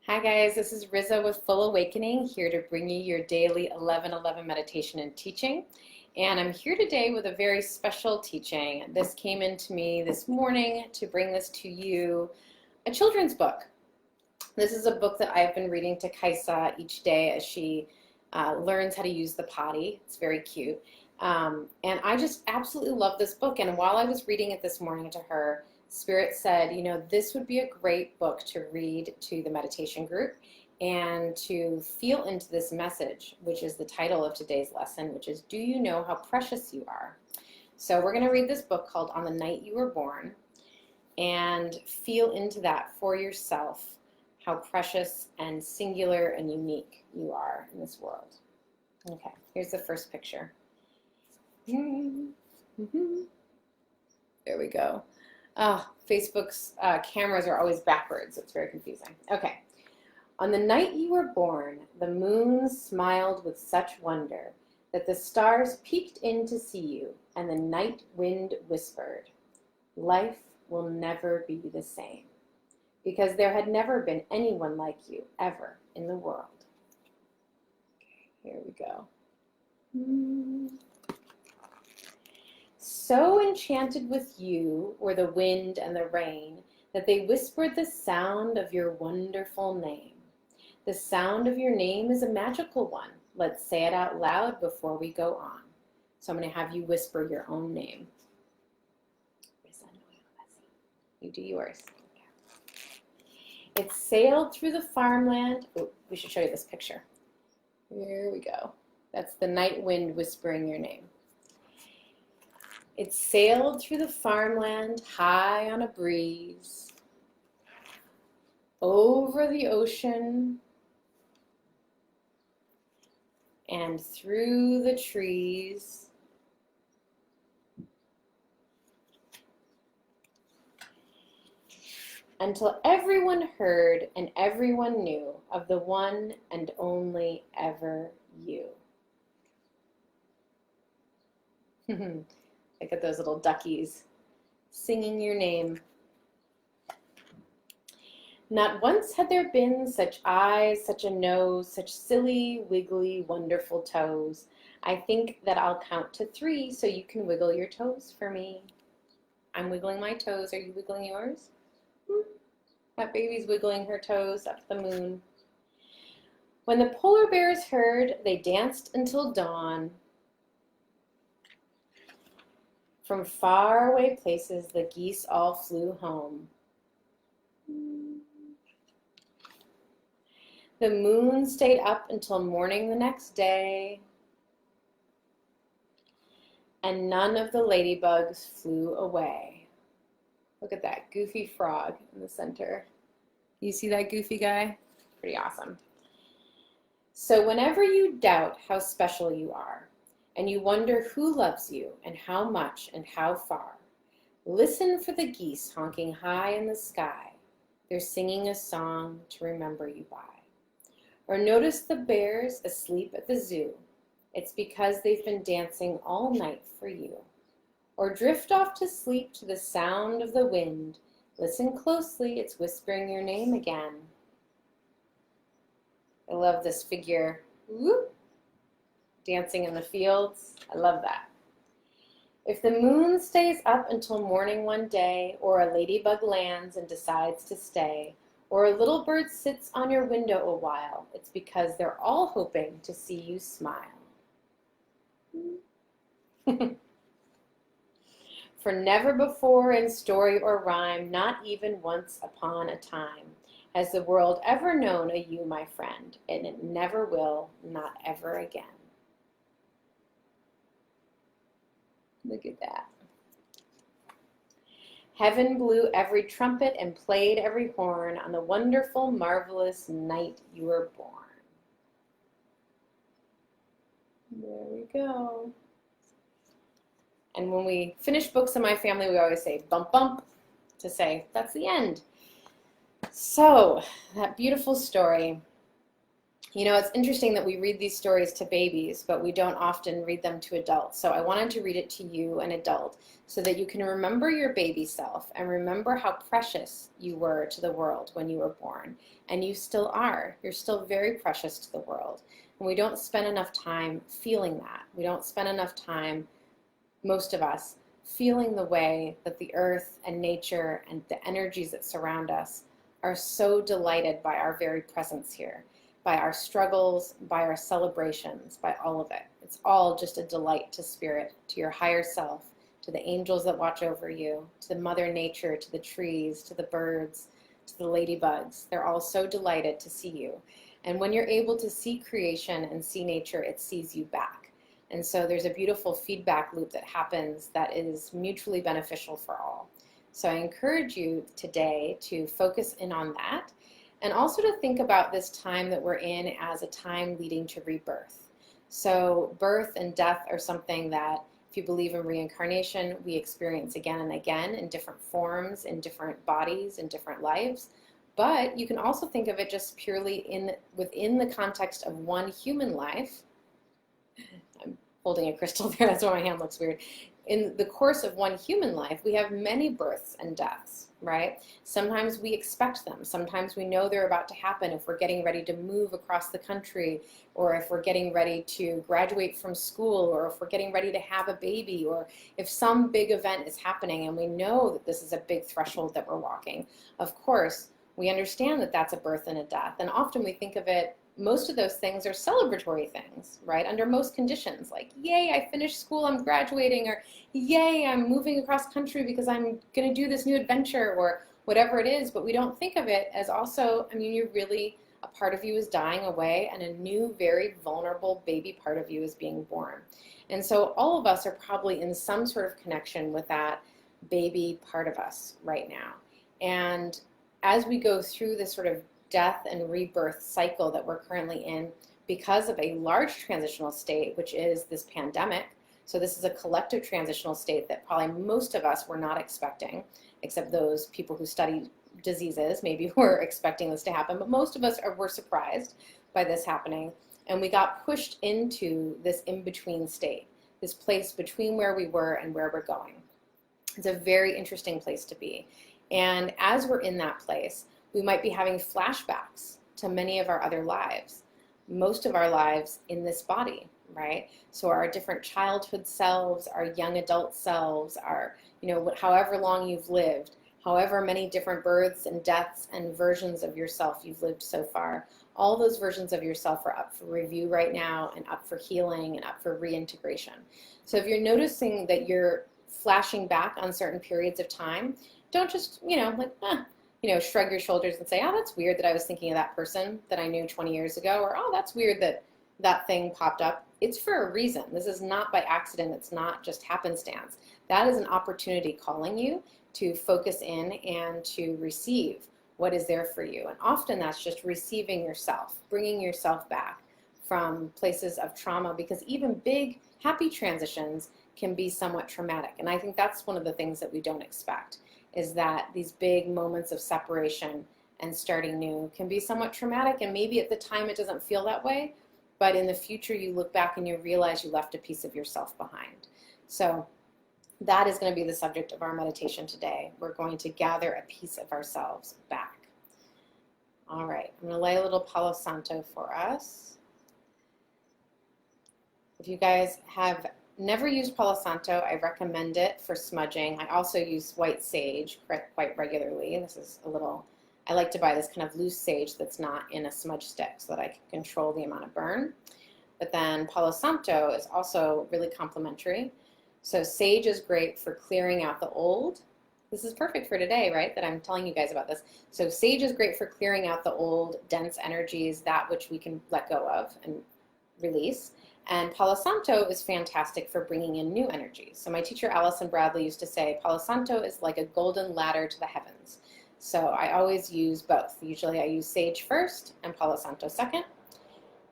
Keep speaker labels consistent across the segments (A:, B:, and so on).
A: Hi guys, this is Riza with Full Awakening, here to bring you your daily 11:11 meditation and teaching. And I'm here today with a very special teaching. This came into me this morning to bring this to you, a children's book. This is a book that I've been reading to Kaisa each day as she learns how to use the potty. It's very cute. And I just absolutely love this book. And while I was reading it this morning to her, Spirit said, this would be a great book to read to the meditation group and to feel into this message, which is the title of today's lesson, which is, Do You Know How Precious You Are? So we're going to read this book called On the Night You Were Born and feel into that for yourself, how precious and singular and unique you are in this world. Okay, here's the first picture. There we go. Facebook's cameras are always backwards, so it's very confusing. Okay. On the night you were born, the moon smiled with such wonder that the stars peeked in to see you, and the night wind whispered, life will never be the same, because there had never been anyone like you ever in the world. Okay, here we go. So enchanted with you were the wind and the rain that they whispered the sound of your wonderful name. The sound of your name is a magical one. Let's say it out loud before we go on. So I'm going to have you whisper your own name. You do yours. It sailed through the farmland. Oh, we should show you this picture. Here we go. That's the night wind whispering your name. It sailed through the farmland high on a breeze, over the ocean, and through the trees, until everyone heard and everyone knew of the one and only ever you. Look at those little duckies singing your name. Not once had there been such eyes, such a nose, such silly, wiggly, wonderful toes. I think that I'll count to 3 so you can wiggle your toes for me. I'm wiggling my toes. Are you wiggling yours? That baby's wiggling her toes up the moon. When the polar bears heard, they danced until dawn. From faraway places, the geese all flew home. The moon stayed up until morning the next day, and none of the ladybugs flew away. Look at that goofy frog in the center. You see that goofy guy? Pretty awesome. So whenever you doubt how special you are, and you wonder who loves you and how much and how far, listen for the geese honking high in the sky. They're singing a song to remember you by. Or notice the bears asleep at the zoo. It's because they've been dancing all night for you. Or drift off to sleep to the sound of the wind. Listen closely, it's whispering your name again. I love this figure. Whoop. Dancing in the fields. I love that. If the moon stays up until morning one day, or a ladybug lands and decides to stay, or a little bird sits on your window a while, it's because they're all hoping to see you smile. For never before in story or rhyme, not even once upon a time, has the world ever known a you, my friend, and it never will, not ever again. Look at that. Heaven blew every trumpet and played every horn on the wonderful, marvelous night you were born. There we go. And when we finish books in my family, we always say bump, bump, to say that's the end. So, that beautiful story. You know, it's interesting that we read these stories to babies, but we don't often read them to adults. So I wanted to read it to you, an adult, so that you can remember your baby self and remember how precious you were to the world when you were born. And you still are. You're still very precious to the world. And we don't spend enough time feeling that. We don't spend enough time, most of us, feeling the way that the earth and nature and the energies that surround us are so delighted by our very presence here, by our struggles, by our celebrations, by all of it. It's all just a delight to spirit, to your higher self, to the angels that watch over you, to the Mother Nature, to the trees, to the birds, to the ladybugs. They're all so delighted to see you. And when you're able to see creation and see nature, it sees you back. And so there's a beautiful feedback loop that happens that is mutually beneficial for all. So I encourage you today to focus in on that, and also to think about this time that we're in as a time leading to rebirth. So birth and death are something that, if you believe in reincarnation, we experience again and again in different forms, in different bodies, in different lives. But you can also think of it just purely within the context of one human life. I'm holding a crystal there, that's why my hand looks weird. In the course of one human life, we have many births and deaths, right? Sometimes we expect them. Sometimes we know they're about to happen if we're getting ready to move across the country, or if we're getting ready to graduate from school, or if we're getting ready to have a baby, or if some big event is happening and we know that this is a big threshold that we're walking. Of course, we understand that that's a birth and a death. And often we think of it, most of those things are celebratory things, right? Under most conditions, like, yay, I finished school, I'm graduating, or yay, I'm moving across country because I'm going to do this new adventure, or whatever it is. But we don't think of it as also, I mean, a part of you is dying away, and a new, very vulnerable baby part of you is being born. And so all of us are probably in some sort of connection with that baby part of us right now. And as we go through this sort of death and rebirth cycle that we're currently in, because of a large transitional state, which is this pandemic. So this is a collective transitional state that probably most of us were not expecting, except those people who study diseases maybe were expecting this to happen, but most of us were surprised by this happening. And we got pushed into this in-between state, this place between where we were and where we're going. It's a very interesting place to be. And as we're in that place, we might be having flashbacks to many of our other lives, most of our lives in this body, right? So our different childhood selves, our young adult selves, our, however long you've lived, however many different births and deaths and versions of yourself you've lived so far, all those versions of yourself are up for review right now and up for healing and up for reintegration. So if you're noticing that you're flashing back on certain periods of time, don't just, shrug your shoulders and say, oh, that's weird that I was thinking of that person that I knew 20 years ago, or oh, that's weird that that thing popped up. It's for a reason. This is not by accident. It's not just happenstance. That is an opportunity calling you to focus in and to receive what is there for you. And often that's just receiving yourself, bringing yourself back from places of trauma, because even big, happy transitions can be somewhat traumatic. And I think that's one of the things that we don't expect, is that these big moments of separation and starting new can be somewhat traumatic, and maybe at the time it doesn't feel that way, but in the future you look back and you realize you left a piece of yourself behind. So that is going to be the subject of our meditation today. We're going to gather a piece of ourselves back. All right, I'm going to lay a little Palo Santo for us. If you guys have never used Palo Santo, I recommend it for smudging. I also use white sage quite regularly. This is I like to buy this kind of loose sage that's not in a smudge stick so that I can control the amount of burn. But then Palo Santo is also really complementary. So sage is great for clearing out the old. This is perfect for today, right, that I'm telling you guys about this. So sage is great for clearing out the old, dense energies, that which we can let go of and release. And Palo Santo is fantastic for bringing in new energies. So my teacher Allison Bradley used to say, Palo Santo is like a golden ladder to the heavens. So I always use both. Usually I use sage first and Palo Santo second.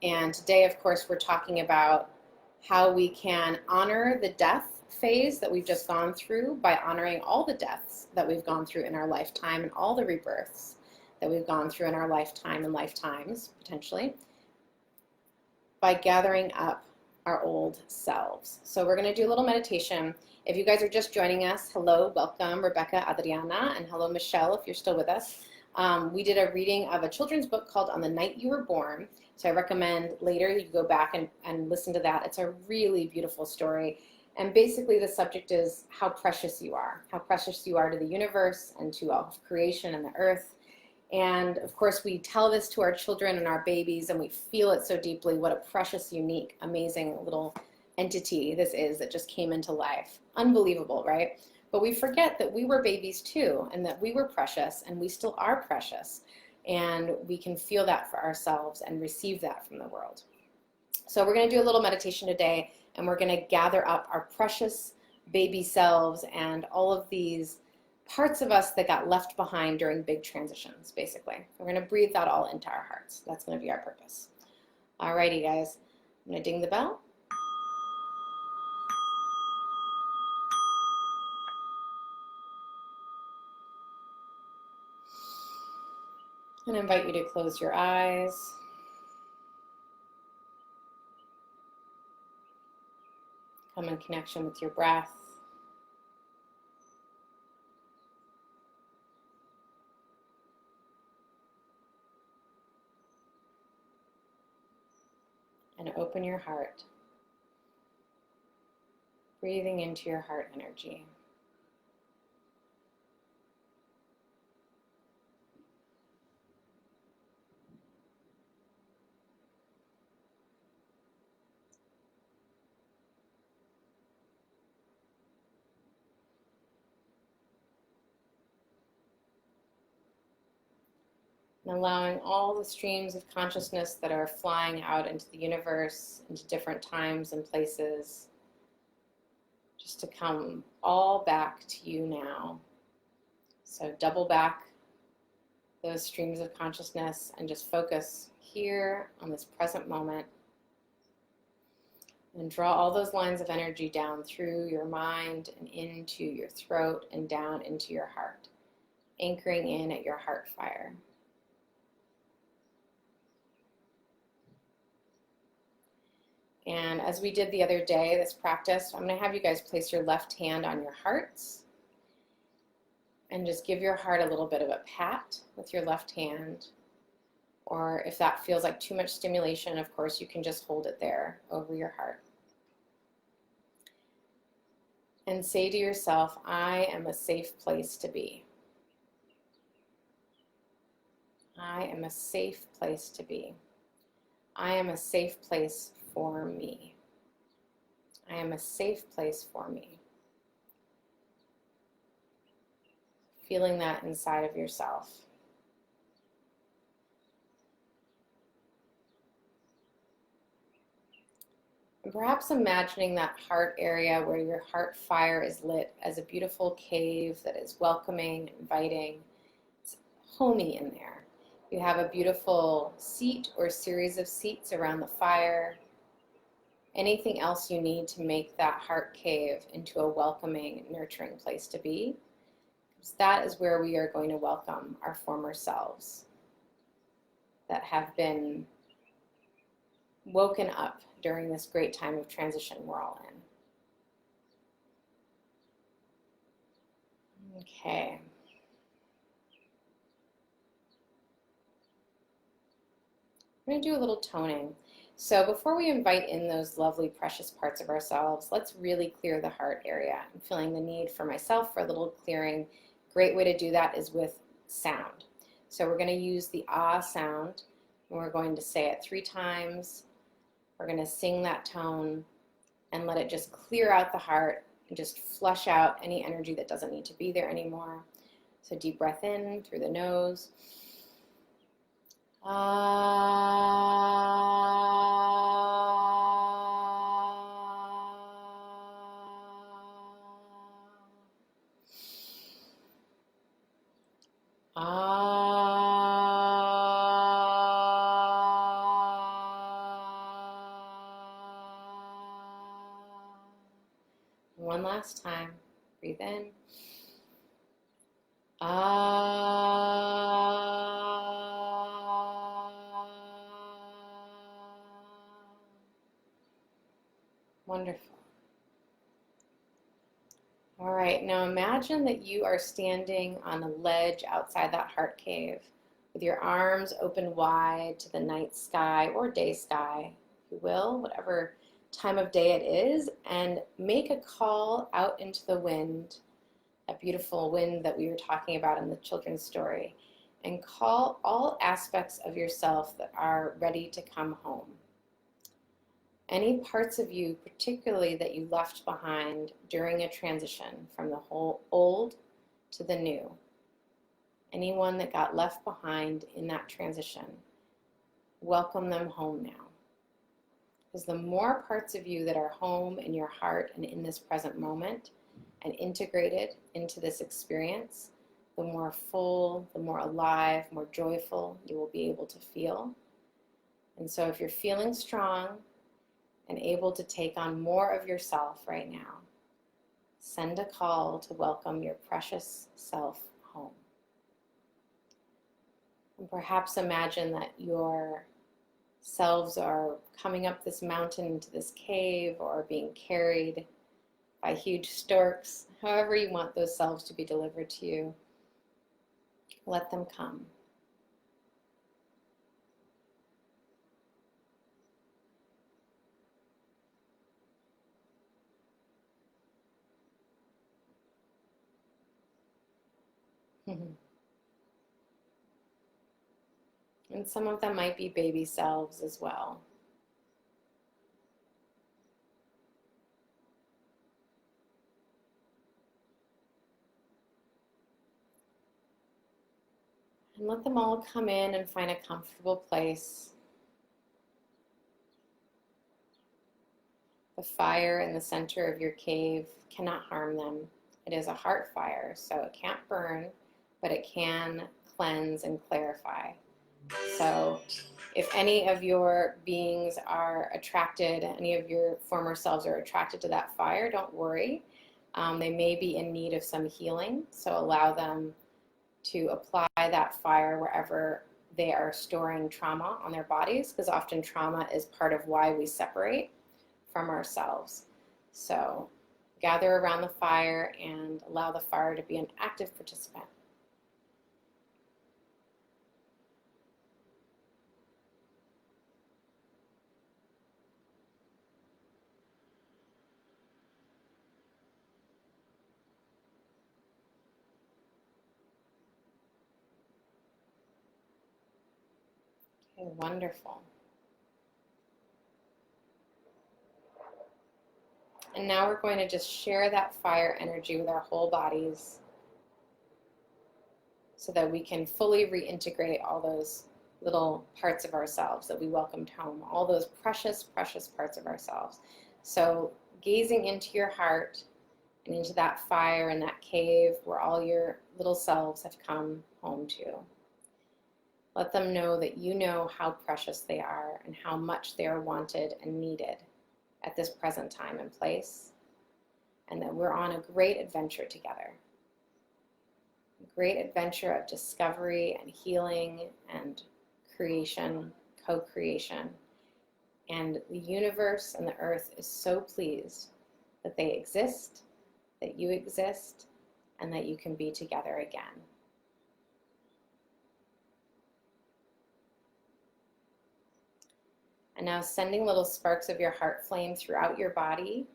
A: And today, of course, we're talking about how we can honor the death phase that we've just gone through by honoring all the deaths that we've gone through in our lifetime and all the rebirths that we've gone through in our lifetime and lifetimes, potentially. by gathering up our old selves. So we're going to do a little meditation. If you guys are just joining us, hello, welcome, Rebecca, Adriana, and hello, Michelle, if you're still with us. We did a reading of a children's book called On the Night You Were Born. So I recommend later you go back and listen to that. It's a really beautiful story. And basically the subject is how precious you are to the universe and to all of creation and the earth. And of course, we tell this to our children and our babies, and we feel it so deeply, what a precious, unique, amazing little entity this is that just came into life. Unbelievable, right? But we forget that we were babies too, and that we were precious, and we still are precious. And we can feel that for ourselves and receive that from the world. So we're going to do a little meditation today, and we're going to gather up our precious baby selves and all of these parts of us that got left behind during big transitions, basically. We're going to breathe that all into our hearts. That's going to be our purpose. Alrighty, guys. I'm going to ding the bell. And invite you to close your eyes. Come in connection with your breath. And open your heart, breathing into your heart energy. And allowing all the streams of consciousness that are flying out into the universe, into different times and places, just to come all back to you now. So double back those streams of consciousness and just focus here on this present moment. And draw all those lines of energy down through your mind and into your throat and down into your heart, anchoring in at your heart fire. And as we did the other day, this practice, I'm going to have you guys place your left hand on your hearts and just give your heart a little bit of a pat with your left hand. Or if that feels like too much stimulation, of course, you can just hold it there over your heart. And say to yourself, I am a safe place to be. I am a safe place to be. I am a safe place for me. I am a safe place for me. Feeling that inside of yourself. And perhaps imagining that heart area where your heart fire is lit as a beautiful cave that is welcoming, inviting. It's homey in there. You have a beautiful seat or series of seats around the fire. Anything else you need to make that heart cave into a welcoming, nurturing place to be. Because that is where we are going to welcome our former selves that have been woken up during this great time of transition we're all in. Okay. I'm going to do a little toning. So before we invite in those lovely, precious parts of ourselves, let's really clear the heart area. I'm feeling the need for myself for a little clearing. Great way to do that is with sound. So we're going to use the ah sound, and we're going to say it 3 times. We're going to sing that tone and let it just clear out the heart and just flush out any energy that doesn't need to be there anymore. So deep breath in through the nose. One last time. Breathe in. Wonderful. All right, now imagine that you are standing on a ledge outside that heart cave with your arms open wide to the night sky or day sky, if you will, whatever time of day it is, and make a call out into the wind, that beautiful wind that we were talking about in the children's story, and call all aspects of yourself that are ready to come home. Any parts of you, particularly that you left behind during a transition from the whole old to the new, anyone that got left behind in that transition, welcome them home now. Because the more parts of you that are home in your heart and in this present moment and integrated into this experience, the more full, the more alive, more joyful you will be able to feel. And so if you're feeling strong and able to take on more of yourself right now, send a call to welcome your precious self home. And perhaps imagine that your selves are coming up this mountain into this cave or being carried by huge storks, however you want those selves to be delivered to you. Let them come. And some of them might be baby selves as well. And let them all come in and find a comfortable place. The fire in the center of your cave cannot harm them. It is a heart fire, so it can't burn, but it can cleanse and clarify. So if any of your beings are attracted, any of your former selves are attracted to that fire, don't worry. They may be in need of some healing, so allow them to apply that fire wherever they are storing trauma on their bodies, because often trauma is part of why we separate from ourselves. So gather around the fire and allow the fire to be an active participant. Okay, wonderful. And now we're going to just share that fire energy with our whole bodies so that we can fully reintegrate all those little parts of ourselves that we welcomed home, all those precious, precious parts of ourselves. So gazing into your heart and into that fire and that cave where all your little selves have come home to. Let them know that you know how precious they are and how much they are wanted and needed at this present time and place, and that we're on a great adventure together. A great adventure of discovery and healing and creation, co-creation. And the universe and the earth is so pleased that they exist, that you exist, and that you can be together again. And now sending little sparks of your heart flame throughout your body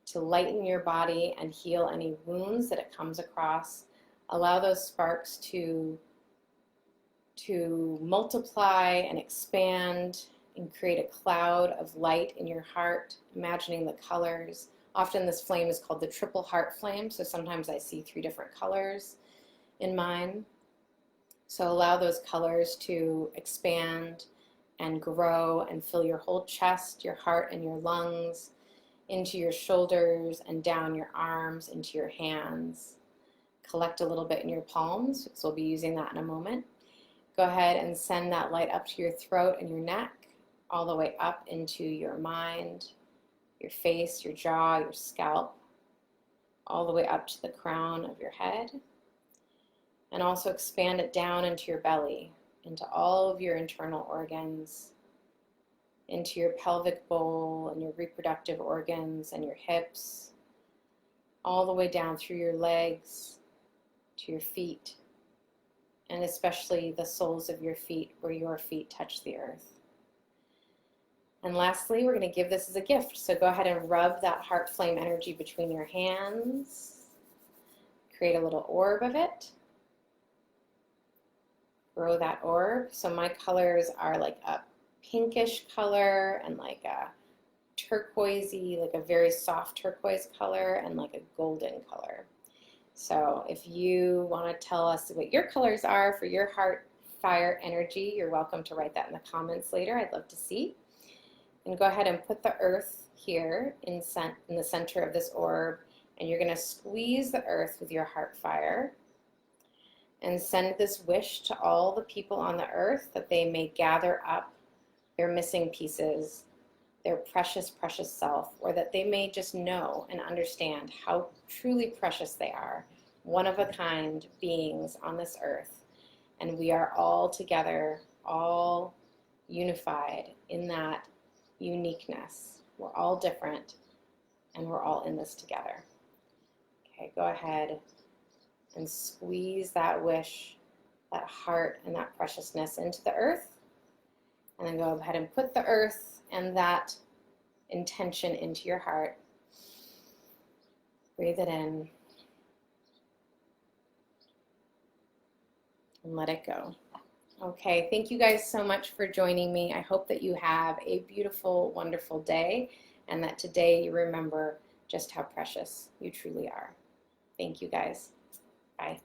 A: to lighten your body and heal any wounds that it comes across. Allow those sparks to multiply and expand and create a cloud of light in your heart, imagining the colors. Often this flame is called the triple heart flame, so sometimes I see 3 different colors in mine. So allow those colors to expand and grow and fill your whole chest, your heart, and your lungs, into your shoulders and down your arms, into your hands. Collect a little bit in your palms, so we'll be using that in a moment. Go ahead and send that light up to your throat and your neck, all the way up into your mind, your face, your jaw, your scalp, all the way up to the crown of your head. And also expand it down into your belly, into all of your internal organs, into your pelvic bowl and your reproductive organs and your hips, all the way down through your legs to your feet, and especially the soles of your feet where your feet touch the earth. And lastly, we're going to give this as a gift. So go ahead and rub that heart flame energy between your hands. Create a little orb of it. Grow that orb. So my colors are like a pinkish color and like a turquoisey, like a very soft turquoise color, and like a golden color. So if you want to tell us what your colors are for your heart fire energy, you're welcome to write that in the comments later. I'd love to see. And go ahead and put the earth here in the center of this orb, and you're going to squeeze the earth with your heart fire and send this wish to all the people on the earth that they may gather up their missing pieces, their precious, precious self, or that they may just know and understand how truly precious they are, one-of-a-kind beings on this earth. And we are all together, all unified in that uniqueness. We're all different, and we're all in this together. Okay, go ahead and squeeze that wish, that heart, and that preciousness into the earth. And then go ahead and put the earth and that intention into your heart. Breathe it in. And let it go. Okay, thank you guys so much for joining me. I hope that you have a beautiful, wonderful day, and that today you remember just how precious you truly are. Thank you guys. Bye.